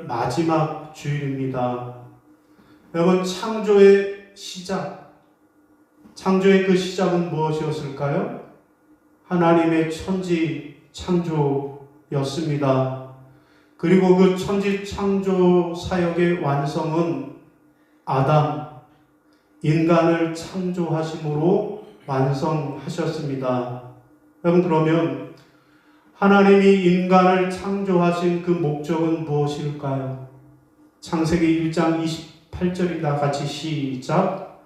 마지막 주일입니다. 여러분, 창조의 시작, 창조의 그 시작은 무엇이었을까요? 하나님의 천지 창조였습니다. 그리고 그 천지 창조 사역의 완성은 아담, 인간을 창조하심으로 완성하셨습니다. 여러분, 그러면 하나님이 인간을 창조하신 그 목적은 무엇일까요? 창세기 1장 28절이다 같이 시작.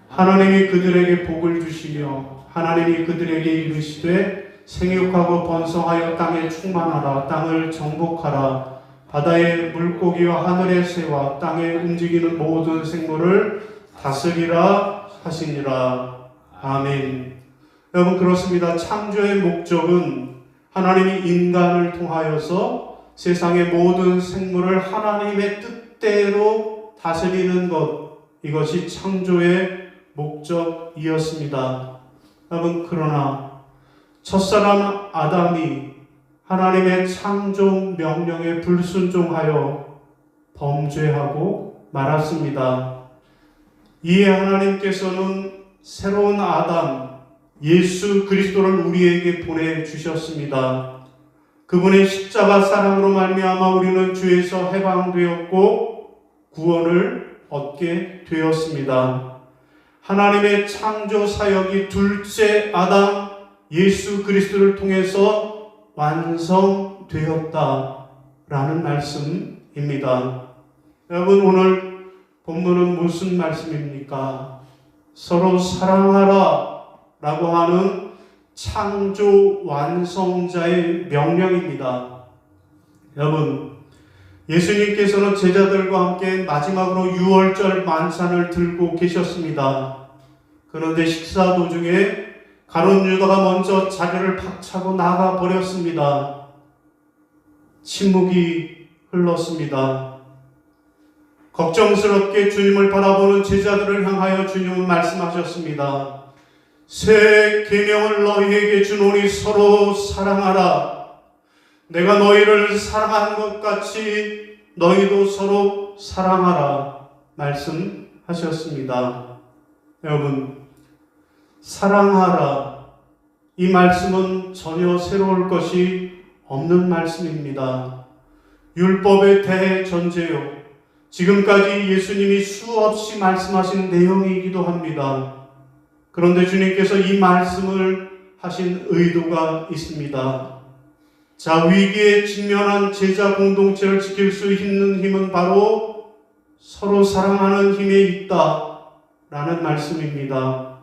하나님이 그들에게 복을 주시며 하나님이 그들에게 이르시되 생육하고 번성하여 땅에 충만하라. 땅을 정복하라. 바다의 물고기와 하늘의 새와 땅에 움직이는 모든 생물을 다스리라 하시니라. 아멘. 여러분, 그렇습니다. 창조의 목적은 하나님이 인간을 통하여서 세상의 모든 생물을 하나님의 뜻대로 다스리는 것, 이것이 창조의 목적이었습니다. 여러분, 그러나 첫사람 아담이 하나님의 창조 명령에 불순종하여 범죄하고 말았습니다. 이에 하나님께서는 새로운 아담, 예수 그리스도를 우리에게 보내주셨습니다. 그분의 십자가 사랑으로 말미암아 우리는 죄에서 해방되었고 구원을 얻게 되었습니다. 하나님의 창조 사역이 둘째 아담 예수 그리스도를 통해서 완성되었다라는 말씀입니다. 여러분, 오늘 본문은 무슨 말씀입니까? 서로 사랑하라 라고 하는 창조 완성자의 명령입니다. 여러분, 예수님께서는 제자들과 함께 마지막으로 유월절 만찬을 들고 계셨습니다. 그런데 식사 도중에 가룟 유다가 먼저 자리를 박차고 나가 버렸습니다. 침묵이 흘렀습니다. 걱정스럽게 주님을 바라보는 제자들을 향하여 주님은 말씀하셨습니다. 새 계명을 너희에게 주노니 서로 사랑하라. 내가 너희를 사랑한 것 같이 너희도 서로 사랑하라 말씀하셨습니다. 여러분, 사랑하라, 이 말씀은 전혀 새로울 것이 없는 말씀입니다. 율법의 대전제요, 지금까지 예수님이 수없이 말씀하신 내용이기도 합니다. 그런데 주님께서 이 말씀을 하신 의도가 있습니다. 자, 위기에 직면한 제자 공동체를 지킬 수 있는 힘은 바로 서로 사랑하는 힘에 있다라는 말씀입니다.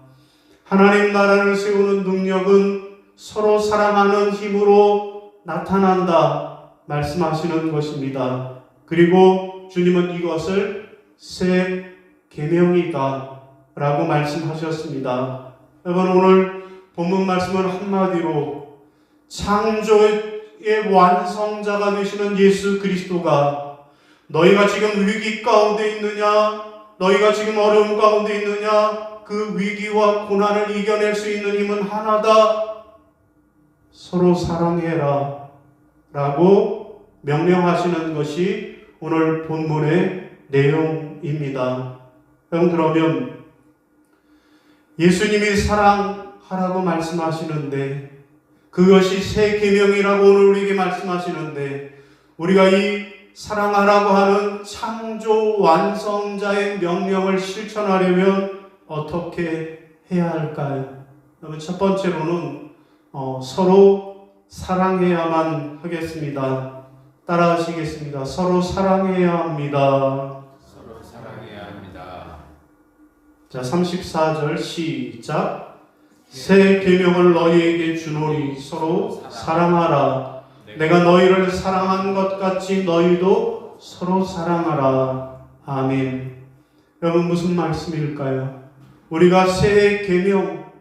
하나님 나라를 세우는 능력은 서로 사랑하는 힘으로 나타난다 말씀하시는 것입니다. 그리고 주님은 이것을 새 계명이다 라고 말씀하셨습니다. 여러분, 오늘 본문 말씀은 한마디로 창조의 완성자가 되시는 예수 그리스도가 너희가 지금 위기 가운데 있느냐, 너희가 지금 어려움 가운데 있느냐, 그 위기와 고난을 이겨낼 수 있는 힘은 하나다. 서로 사랑해라 라고 명령하시는 것이 오늘 본문의 내용입니다. 그러면 예수님이 사랑하라고 말씀하시는데, 그것이 새 계명이라고 오늘 우리에게 말씀하시는데, 우리가 이 사랑하라고 하는 창조 완성자의 명령을 실천하려면 어떻게 해야 할까요? 첫 번째로는 서로 사랑해야만 하겠습니다. 따라하시겠습니다. 서로 사랑해야 합니다. 자, 34절 시작. 새 계명을 너희에게 주노니 서로 사랑하라. 내가 너희를 사랑한 것 같이 너희도 서로 사랑하라. 아멘. 여러분, 무슨 말씀일까요? 우리가 새 계명,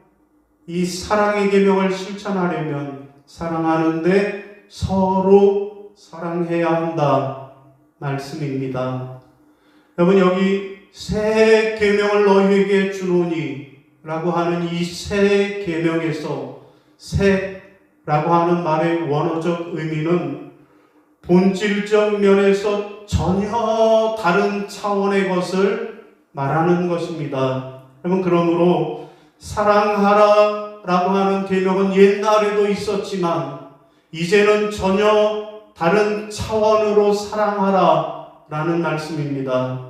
이 사랑의 계명을 실천하려면 사랑하는데 서로 사랑해야 한다 말씀입니다. 여러분, 여기 새 계명을 너희에게 주노니 라고 하는 이 새 계명에서 새라고 하는 말의 원어적 의미는 본질적 면에서 전혀 다른 차원의 것을 말하는 것입니다. 여러분, 그러므로 사랑하라라고 하는 계명은 옛날에도 있었지만 이제는 전혀 다른 차원으로 사랑하라라는 말씀입니다.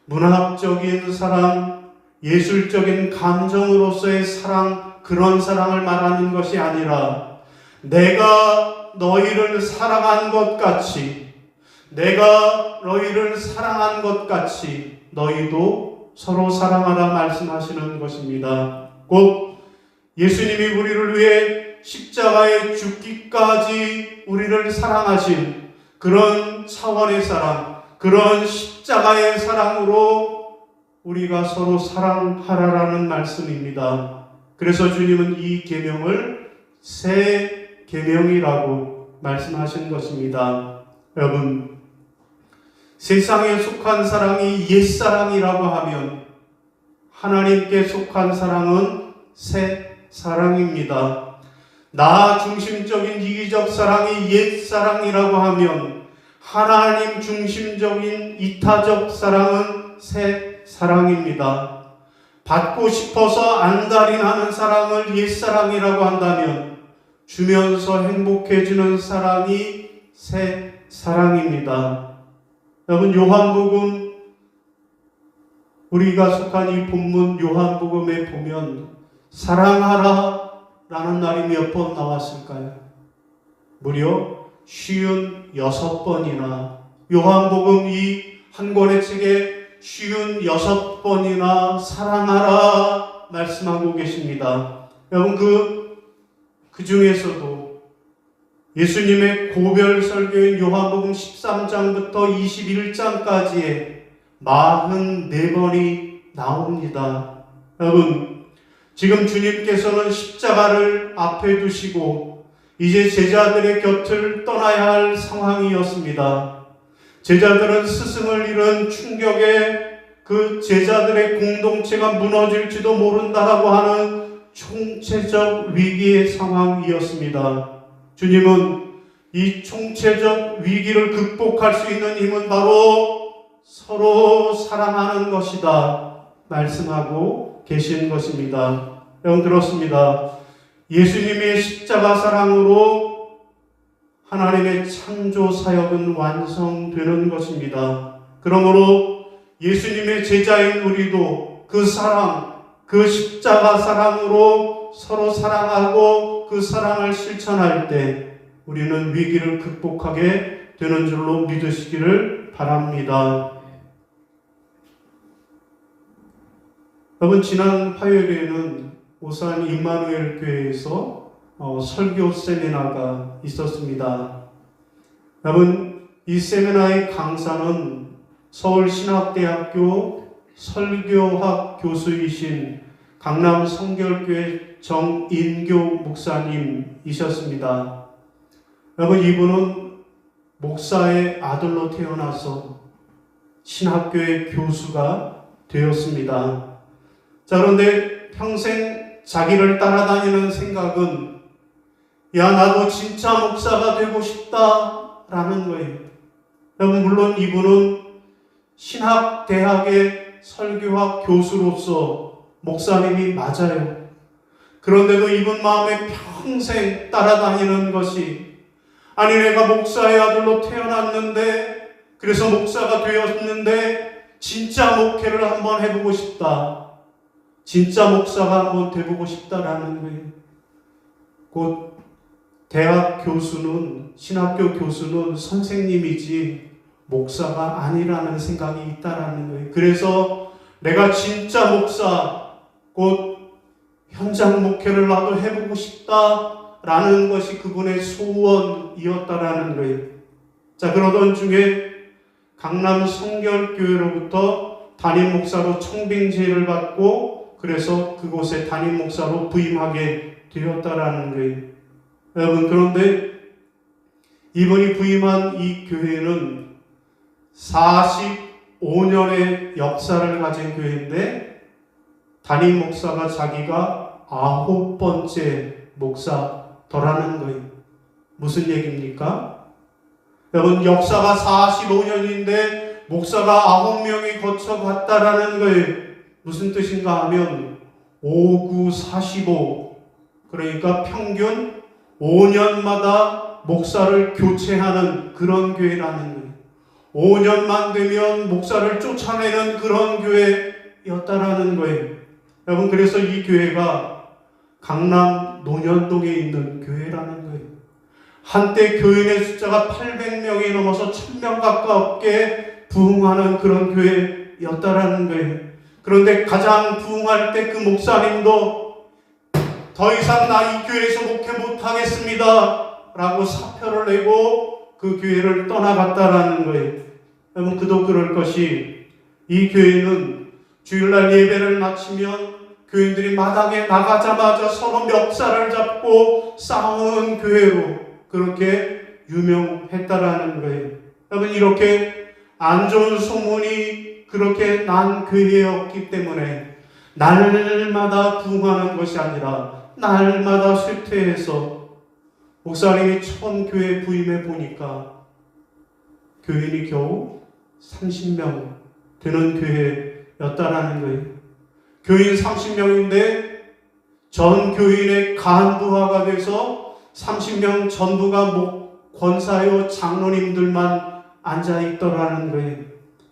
문학적인 사랑, 예술적인 감정으로서의 사랑, 그런 사랑을 말하는 것이 아니라 내가 너희를 사랑한 것 같이, 내가 너희를 사랑한 것 같이 너희도 서로 사랑하라 말씀하시는 것입니다. 곧 예수님이 우리를 위해 십자가에 죽기까지 우리를 사랑하신 그런 차원의 사랑, 그런 십자가의 사랑으로 우리가 서로 사랑하라라는 말씀입니다. 그래서 주님은 이 계명을 새 계명이라고 말씀하신 것입니다. 여러분, 세상에 속한 사랑이 옛사랑이라고 하면 하나님께 속한 사랑은 새 사랑입니다. 나 중심적인 이기적 사랑이 옛사랑이라고 하면 하나님 중심적인 이타적 사랑은 새 사랑입니다. 받고 싶어서 안달이 나는 사랑을 옛사랑이라고 한다면 주면서 행복해지는 사랑이 새 사랑입니다. 여러분, 요한복음, 우리가 속한 이 본문 요한복음에 보면 사랑하라 라는 말이 몇 번 나왔을까요? 무려 56번이나, 요한복음 이 한 권의 책에 56번이나 사랑하라 말씀하고 계십니다. 여러분, 그 중에서도 예수님의 고별 설교인 요한복음 13장부터 21장까지에 44번이 나옵니다. 여러분, 지금 주님께서는 십자가를 앞에 두시고 이제 제자들의 곁을 떠나야 할 상황이었습니다. 제자들은 스승을 잃은 충격에 그 제자들의 공동체가 무너질지도 모른다라고 하는 총체적 위기의 상황이었습니다. 주님은 이 총체적 위기를 극복할 수 있는 힘은 바로 서로 사랑하는 것이다 말씀하고 계신 것입니다. 여러분, 그렇습니다. 예수님의 십자가 사랑으로 하나님의 창조 사역은 완성되는 것입니다. 그러므로 예수님의 제자인 우리도 그 사랑, 그 십자가 사랑으로 서로 사랑하고 그 사랑을 실천할 때 우리는 위기를 극복하게 되는 줄로 믿으시기를 바랍니다. 여러분, 지난 화요일에는 오산 임마누엘 교회에서 설교 세미나가 있었습니다. 여러분, 이 세미나의 강사는 서울신학대학교 설교학 교수이신 강남 성결교회 정인교 목사님이셨습니다. 여러분, 이분은 목사의 아들로 태어나서 신학교의 교수가 되었습니다. 자, 그런데 평생 자기를 따라다니는 생각은 야, 나도 진짜 목사가 되고 싶다라는 거예요. 여러분, 물론 이분은 신학대학의 설교학 교수로서 목사님이 맞아요. 그런데도 이분 마음에 평생 따라다니는 것이, 아니, 내가 목사의 아들로 태어났는데, 그래서 목사가 되었는데 진짜 목회를 한번 해보고 싶다, 진짜 목사가 한번 돼보고 싶다라는 거예요. 곧 대학 교수는, 신학교 교수는 선생님이지 목사가 아니라는 생각이 있다라는 거예요. 그래서 내가 진짜 목사, 곧 현장 목회를 나도 해보고 싶다라는 것이 그분의 소원이었다라는 거예요. 자, 그러던 중에 강남 성결교회로부터 담임 목사로 청빙제를 받고 그래서 그곳에 담임 목사로 부임하게 되었다라는 거예요. 여러분, 그런데 이분이 부임한 이 교회는 45년의 역사를 가진 교회인데 담임 목사가 자기가 9번째 목사더라는 거예요. 무슨 얘기입니까? 여러분, 역사가 45년인데 목사가 9명이 거쳐갔다라는 거에 무슨 뜻인가 하면 5, 9, 45, 그러니까 평균 5년마다 목사를 교체하는 그런 교회라는 거예요. 5년만 되면 목사를 쫓아내는 그런 교회였다라는 거예요. 여러분, 그래서 이 교회가 강남 논현동에 있는 교회라는 거예요. 한때 교인의 숫자가 800명이 넘어서 1000명 가깝게 부흥하는 그런 교회였다라는 거예요. 그런데 가장 부흥할 때 그 목사님도 더 이상 나 이 교회에서 목회 못하겠습니다 라고 사표를 내고 그 교회를 떠나갔다라는 거예요. 여러분, 그도 그럴 것이, 이 교회는 주일날 예배를 마치면 교인들이 마당에 나가자마자 서로 멱살을 잡고 싸우는 교회로 그렇게 유명했다라는 거예요. 여러분, 이렇게 안 좋은 소문이 그렇게 난 교회였기 때문에 날마다 부흥하는 것이 아니라 날마다 쇠퇴해서 목사님이 처음 교회 부임해 보니까 교인이 겨우 30명 되는 교회였다라는 거예요. 교인 30명인데 전 교인의 간부화가 돼서 30명 전부가 권사요 장로님들만 앉아있더라는 거예요.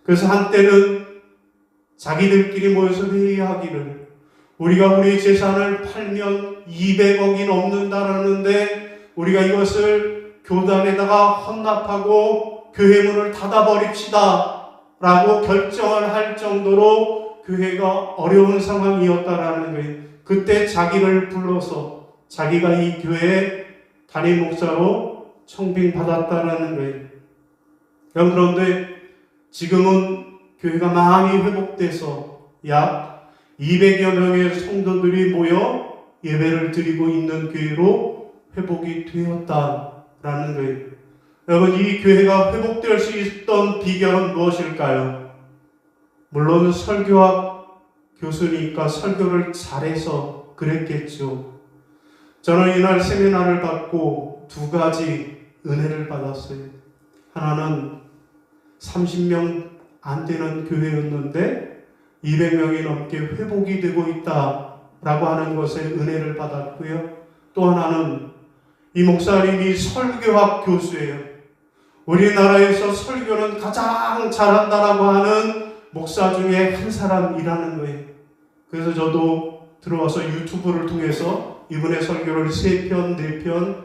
그래서 한때는 자기들끼리 모여서 회의하기를, 우리가 우리 재산을 팔면 200억이 넘는다라는데 우리가 이것을 교단에다가 헌납하고 교회 문을 닫아버립시다 라고 결정을 할 정도로 교회가 어려운 상황이었다라는 거예요. 그때 자기를 불러서 자기가 이 교회의 담임 목사로 청빙받았다라는 거예요. 그런데 지금은 교회가 많이 회복돼서 약 200여 명의 성도들이 모여 예배를 드리고 있는 교회로 회복이 되었다라는 거예요. 여러분, 이 교회가 회복될 수 있던 비결은 무엇일까요? 물론 설교학 교수니까 설교를 잘해서 그랬겠죠. 저는 이날 세미나를 받고 두 가지 은혜를 받았어요. 하나는 30명 안 되는 교회였는데 200명이 넘게 회복이 되고 있다라고 하는 것에 은혜를 받았고요. 또 하나는 이 목사님이 설교학 교수예요. 우리나라에서 설교는 가장 잘한다라고 하는 목사 중에 한 사람이라는 거예요. 그래서 저도 들어와서 유튜브를 통해서 이분의 설교를 3편, 4편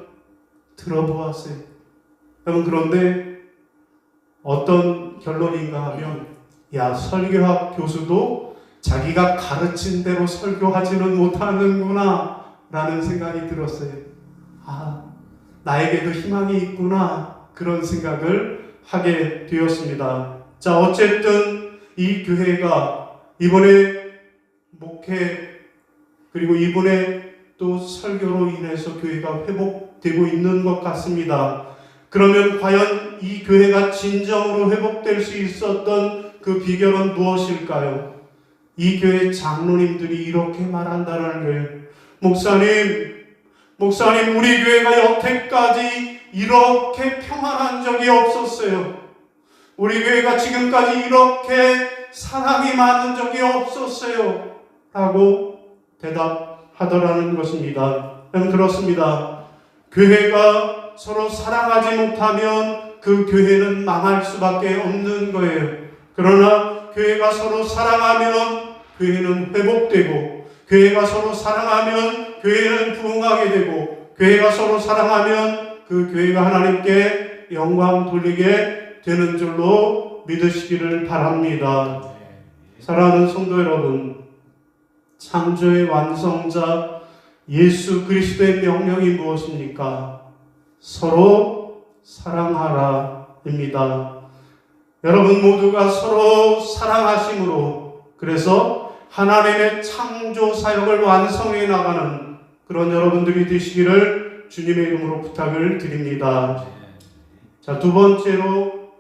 들어보았어요. 여러분, 그런데 어떤 결론인가 하면, 야, 설교학 교수도 자기가 가르친 대로 설교하지는 못하는구나 라는 생각이 들었어요. 아, 나에게도 희망이 있구나, 그런 생각을 하게 되었습니다. 자, 어쨌든 이 교회가 이번에 목회 그리고 이번에 또 설교로 인해서 교회가 회복되고 있는 것 같습니다. 그러면 과연 이 교회가 진정으로 회복될 수 있었던 그 비결은 무엇일까요? 이 교회 장로님들이 이렇게 말한다는 거예요. 목사님, 우리 교회가 여태까지 이렇게 평안한 적이 없었어요. 우리 교회가 지금까지 이렇게 사랑이 많은 적이 없었어요 라고 대답하더라는 것입니다. 그렇습니다. 교회가 서로 사랑하지 못하면 그 교회는 망할 수밖에 없는 거예요. 그러나 교회가 서로 사랑하면 교회는 회복되고, 교회가 서로 사랑하면 교회는 부흥하게 되고, 교회가 서로 사랑하면 그 교회가 하나님께 영광 돌리게 되는 줄로 믿으시기를 바랍니다. 사랑하는 성도 여러분, 창조의 완성자 예수 그리스도의 명령이 무엇입니까? 서로 사랑하라입니다. 여러분 모두가 서로 사랑하심으로, 그래서 하나님의 창조 사역을 완성해 나가는 그런 여러분들이 되시기를 주님의 이름으로 부탁을 드립니다. 자, 두 번째로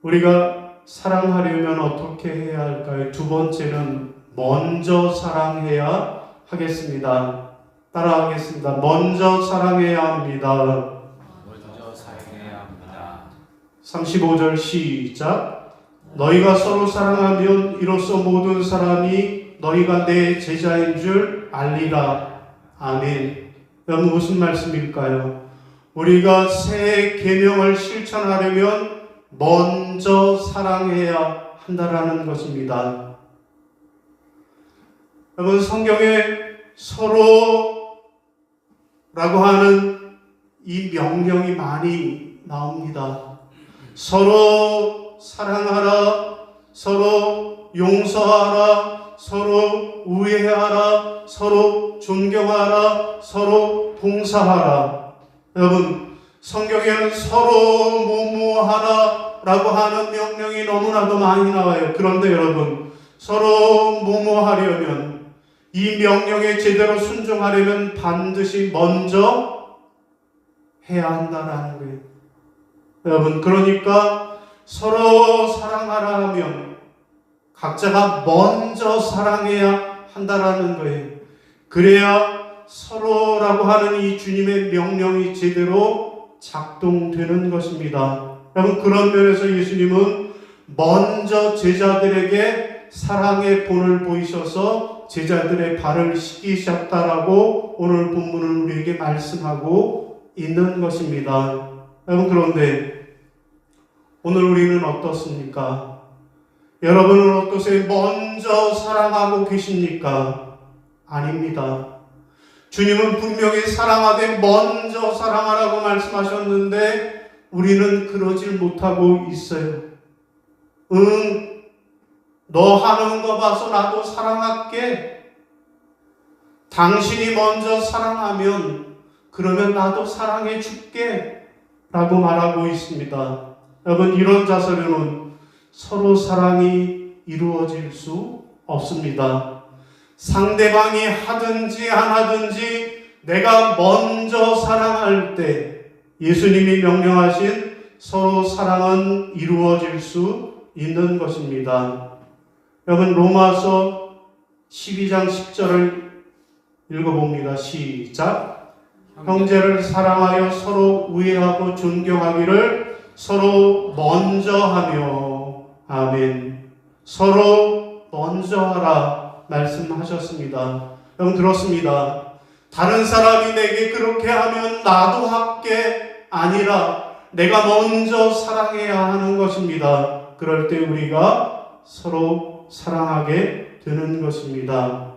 우리가 사랑하려면 어떻게 해야 할까요? 두 번째는 먼저 사랑해야 하겠습니다. 따라하겠습니다. 먼저 사랑해야 합니다. 먼저 사랑해야 합니다. 35절 시작. 너희가 서로 사랑하면 이로써 모든 사람이 너희가 내 제자인 줄 알리라. 아멘. 여러분 무슨 말씀일까요? 우리가 새 계명을 실천하려면 먼저 사랑해야 한다라는 것입니다. 여러분 성경에 서로라고 하는 이 명령이 많이 나옵니다. 서로 사랑하라, 서로 용서하라, 서로 우애하라, 서로 존경하라, 서로 봉사하라. 여러분 성경에는 서로 뭐뭐하라라고 하는 명령이 너무나도 많이 나와요. 그런데 여러분 서로 뭐뭐하려면 이 명령에 제대로 순종하려면 반드시 먼저 해야 한다라는 거예요. 여러분 그러니까 서로 사랑하라 하면 각자가 먼저 사랑해야 한다라는 거예요. 그래야 서로라고 하는 이 주님의 명령이 제대로 작동되는 것입니다. 여러분 그런 면에서 예수님은 먼저 제자들에게 사랑의 본을 보이셔서 제자들의 발을 씻기셨다라고 오늘 본문은 우리에게 말씀하고 있는 것입니다. 여러분 그런데 오늘 우리는 어떻습니까? 여러분은 어떠세요? 먼저 사랑하고 계십니까? 아닙니다. 주님은 분명히 사랑하되 먼저 사랑하라고 말씀하셨는데 우리는 그러질 못하고 있어요. 너 하는 거 봐서 나도 사랑할게. 당신이 먼저 사랑하면 그러면 나도 사랑해 줄게 라고 말하고 있습니다. 여러분 이런 자세로는 서로 사랑이 이루어질 수 없습니다. 상대방이 하든지 안 하든지 내가 먼저 사랑할 때 예수님이 명령하신 서로 사랑은 이루어질 수 있는 것입니다. 여러분 로마서 12장 10절을 읽어봅니다. 시작. 형제를 사랑하여 서로 우애하고 존경하기를 서로 먼저 하며 아멘. 서로 먼저 하라 말씀하셨습니다. 여러분 들었습니다. 다른 사람이 내게 그렇게 하면 나도 할게 아니라 내가 먼저 사랑해야 하는 것입니다. 그럴 때 우리가 서로 사랑하게 되는 것입니다.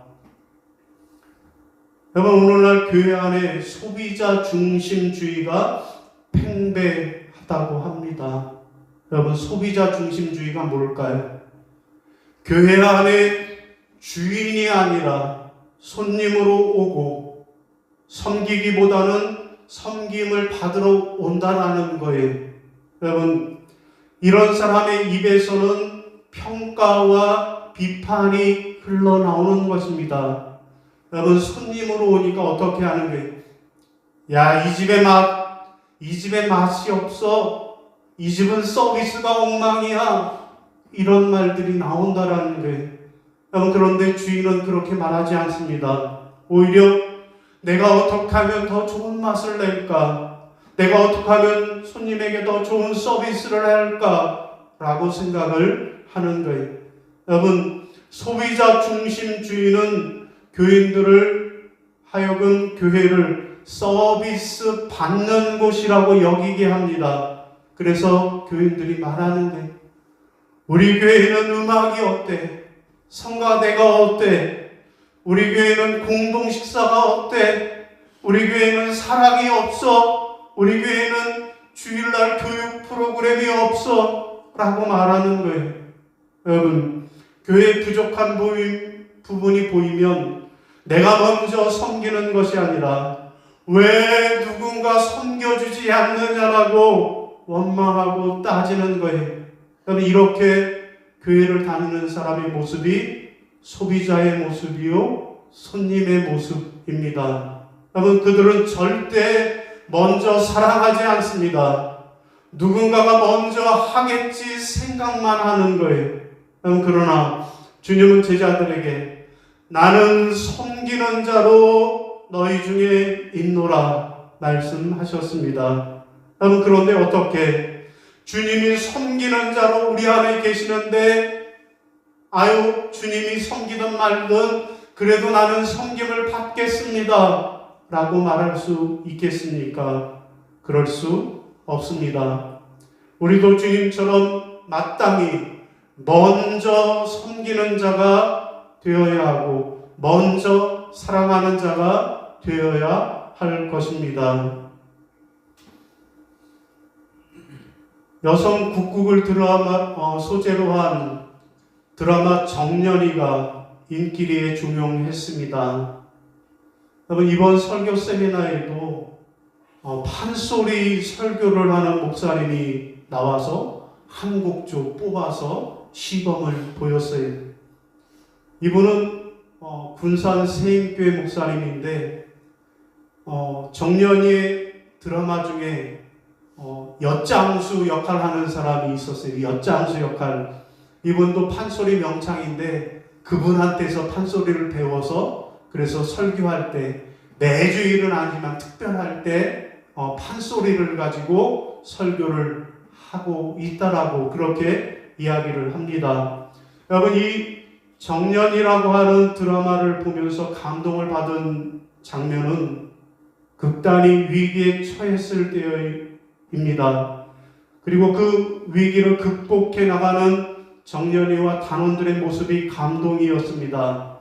여러분 오늘날 교회 안에 소비자 중심주의가 팽배하다고 합니다. 여러분 소비자 중심주의가 뭘까요? 교회 안에 주인이 아니라 손님으로 오고 섬기기보다는 섬김을 받으러 온다라는 거예요. 여러분 이런 사람의 입에서는 평가와 비판이 흘러나오는 것입니다. 여러분 손님으로 오니까 어떻게 하는 거예요? 야, 이 집에 맛이 없어. 이 집은 서비스가 엉망이야. 이런 말들이 나온다라는 거예요. 여러분 그런데 주인은 그렇게 말하지 않습니다. 오히려 내가 어떻게 하면 더 좋은 맛을 낼까? 내가 어떻게 하면 손님에게 더 좋은 서비스를 할까? 라고 생각을 하는 거예요. 여러분 소비자 중심주의는 교인들을 하여금 교회를 서비스 받는 곳이라고 여기게 합니다. 그래서 교인들이 말하는 거예요. 우리 교회는 음악이 어때? 성가대가 어때? 우리 교회는 공동 식사가 어때? 우리 교회는 사랑이 없어? 우리 교회는 주일날 교육 프로그램이 없어? 라고 말하는 거예요. 여러분 교회에 부족한 부분이 보이면 내가 먼저 섬기는 것이 아니라 왜 누군가 섬겨주지 않느냐라고 원망하고 따지는 거예요. 여러분 이렇게 교회를 다니는 사람의 모습이 소비자의 모습이요 손님의 모습입니다. 여러분 그들은 절대 먼저 사랑하지 않습니다. 누군가가 먼저 하겠지 생각만 하는 거예요. 그러나 주님은 제자들에게 나는 섬기는 자로 너희 중에 있노라 말씀하셨습니다. 그런데 어떻게 주님이 섬기는 자로 우리 안에 계시는데, 아유, 주님이 섬기든 말든 그래도 나는 섬김을 받겠습니다 라고 말할 수 있겠습니까? 그럴 수 없습니다. 우리도 주님처럼 마땅히 먼저 섬기는 자가 되어야 하고 먼저 사랑하는 자가 되어야 할 것입니다. 여성 국극을 소재로 한 드라마 정년이가 인기리에 중용했습니다. 여러분, 이번 설교 세미나에도 판소리 설교를 하는 목사님이 나와서 한 곡조 뽑아서 시범을 보였어요. 이분은 군산 세임교회 목사님인데 정년이의 드라마 중에 엿장수 역할 하는 사람이 있었어요. 엿장수 역할. 이분도 판소리 명창인데 그분한테서 판소리를 배워서 그래서 설교할 때 매주일은 아니지만 특별할 때 판소리를 가지고 설교를 하고 있다라고 그렇게 이야기를 합니다. 여러분, 이 정년이라고 하는 드라마를 보면서 감동을 받은 장면은 극단이 위기에 처했을 때입니다. 그리고 그 위기를 극복해 나가는 정년이와 단원들의 모습이 감동이었습니다.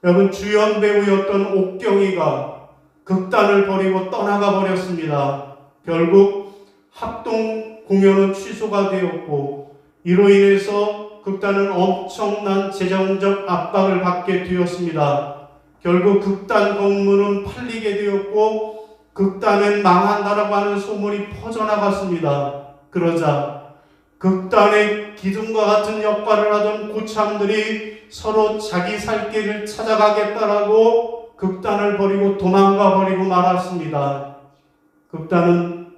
여러분, 주연 배우였던 옥경이가 극단을 버리고 떠나가 버렸습니다. 결국 합동 공연은 취소가 되었고 이로 인해서 극단은 엄청난 재정적 압박을 받게 되었습니다. 결국 극단 건물은 팔리게 되었고 극단은 망한다라고 하는 소문이 퍼져나갔습니다. 그러자 극단의 기둥과 같은 역할을 하던 고참들이 서로 자기 살 길을 찾아가겠다라고 극단을 버리고 도망가 버리고 말았습니다. 극단은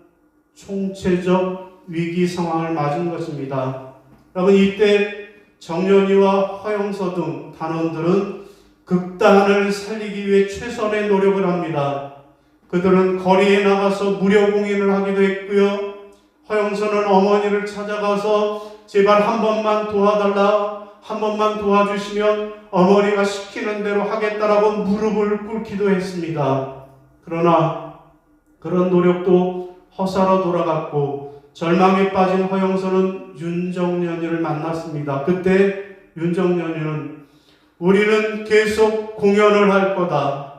총체적 위기 상황을 맞은 것입니다. 여러분, 이때 정연이와 허영서 등 단원들은 극단을 살리기 위해 최선의 노력을 합니다. 그들은 거리에 나가서 무료 공연을 하기도 했고요. 허영서는 어머니를 찾아가서 제발 한 번만 도와달라, 한 번만 도와주시면 어머니가 시키는 대로 하겠다라고 무릎을 꿇기도 했습니다. 그러나 그런 노력도 허사로 돌아갔고 절망에 빠진 허영서는 윤정연이를 만났습니다. 그때 윤정연이는 우리는 계속 공연을 할 거다.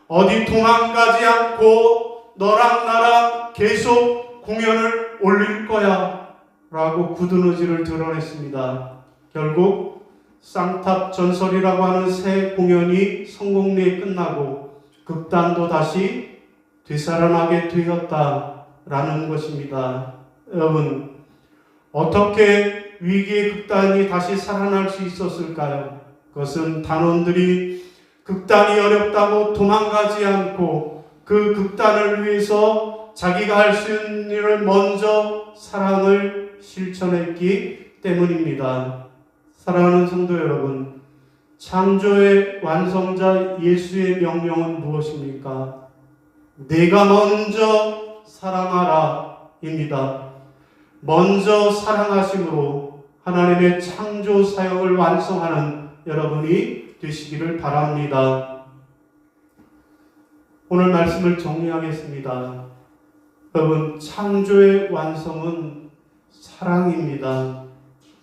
어디 도망가지 않고 너랑 나랑 계속 공연을 올릴 거야 라고 굳은 의지를 드러냈습니다. 결국 쌍탑 전설이라고 하는 새 공연이 성공리에 끝나고 극단도 다시 되살아나게 되었다라는 것입니다. 여러분, 어떻게 위기의 극단이 다시 살아날 수 있었을까요? 그것은 단원들이 극단이 어렵다고 도망가지 않고 그 극단을 위해서 자기가 할 수 있는 일을 먼저 사랑을 실천했기 때문입니다. 사랑하는 성도 여러분, 창조의 완성자 예수의 명령은 무엇입니까? 내가 먼저 사랑하라 입니다. 먼저 사랑하심으로 하나님의 창조 사역을 완성하는 여러분이 되시기를 바랍니다. 오늘 말씀을 정리하겠습니다. 여러분, 창조의 완성은 사랑입니다.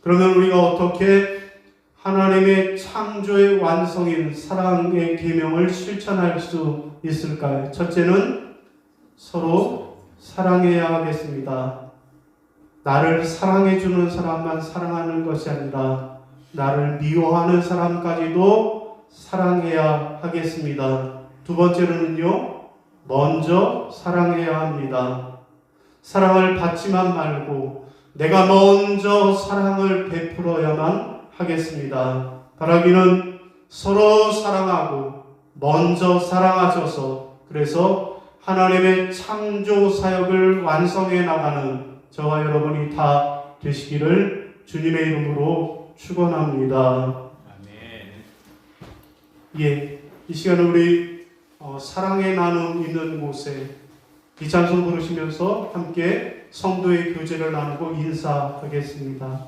그러면 우리가 어떻게 하나님의 창조의 완성인 사랑의 계명을 실천할 수 있을까요? 첫째는 서로 사랑해야 하겠습니다. 나를 사랑해주는 사람만 사랑하는 것이 아니라 나를 미워하는 사람까지도 사랑해야 하겠습니다. 두 번째로는요, 먼저 사랑해야 합니다. 사랑을 받지만 말고 내가 먼저 사랑을 베풀어야만 하겠습니다. 바라기는 서로 사랑하고 먼저 사랑하셔서 그래서 하나님의 창조 사역을 완성해 나가는 저와 여러분이 다 되시기를 주님의 이름으로 축원합니다. 예, 이 시간에 우리 사랑의 나눔 있는 곳에 이 찬송 부르시면서 함께 성도의 교제를 나누고 인사하겠습니다.